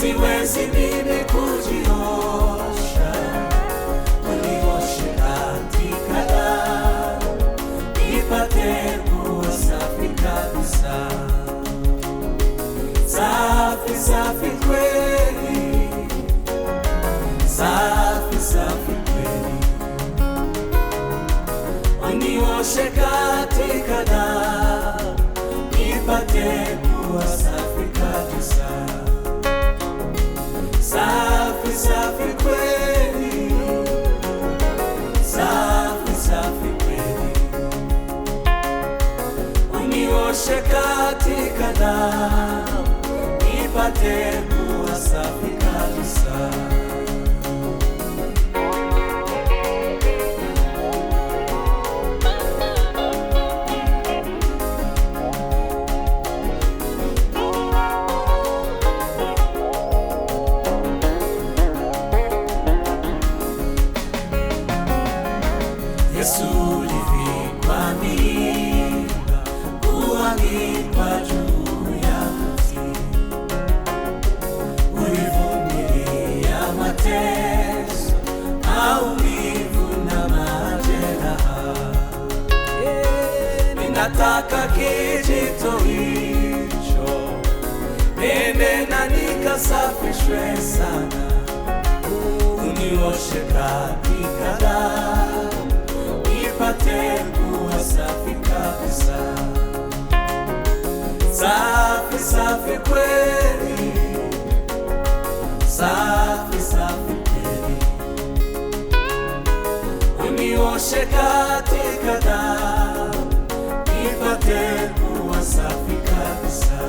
siwezi mimi kujiosha, unioshe katika damu, nipate kuwa safi kabisa. Safi, safi kweli, safi, safi kweli, unioshe katika damu, nipate kuwa safi kabisa. Safi, safi kweli, safi, safi kweli, unioshe katika damu, nipate kuwa safi kabisa. Yesu ulivikwa mimba, kuangikwa juu ya mti, ulivumilia mateso, maumivu na majeraha. Ninataka kijito hicho nene na nikasafishwe sana, unioshe katika damu, nipate kuwa safi kabisa. Safi, safi kweli, safi, safi kweli, unioshe katika damu, nipate kuwa safi kabisa.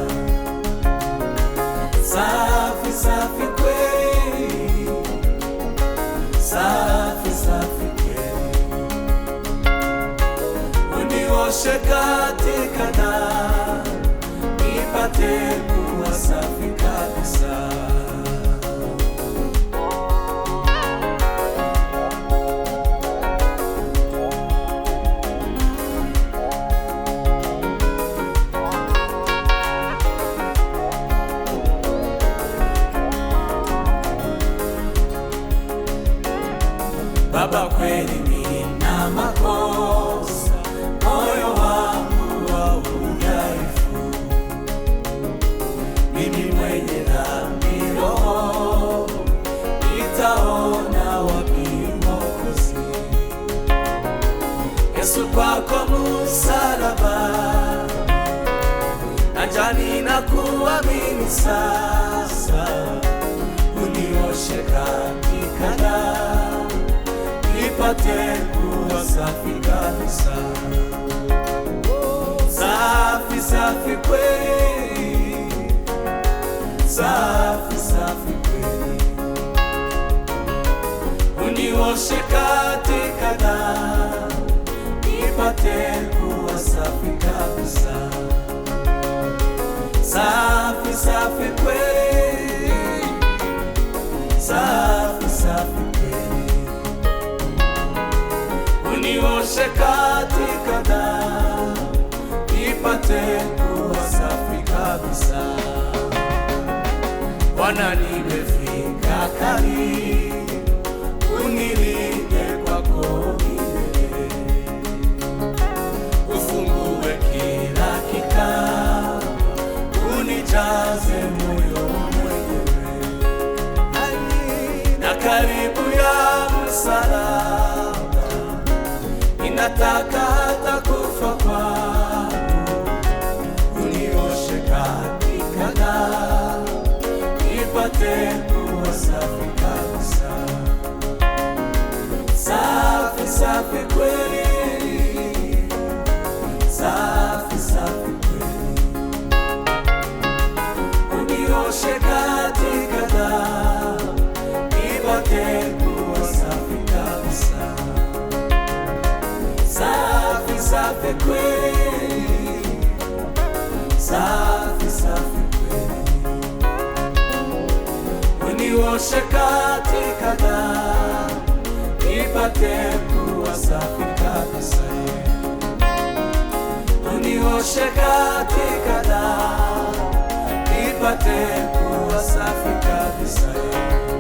Safi, safi kweli, safi, safi kweli, unioshe katika damu, nipate kuwa safi kabisa. Baba, kweli nina makosa, moyo wangu wa udhaifu, mimi mwenye dhambi roho, nitaona wapi Mwokozi? Yesu, kwako msalabani, najani na kuamini sasa, unioshe katika damu, nipate kuwa safi kabisa. Safi, safi kweli, safi, safi kweli, unioshe katika damu, nipate kuwa safi kabisa. Safi, safi kweli, safi, safi kweli, unioshe katika damu, nipate kuwa safi kabisa. Bwana, nimefika karibu, unilinde kwako milele, ufungue kila kikao, unijaze moyo mwenyewe, na karibu ya msalaba, ninataka hata kufa kwangu, unioshe katika damu, nipate kuwa safi kabisa. Safi, safi kweli, safi, safi kweli, unioshe katika damu, nipate kuwa safi kabisa. Safi, safi kweli, safi, safi kweli, unioshe katika damu, nipate kuwa safi kabisa. Unioshe katika damu, nipate kuwa safi safi kabisa.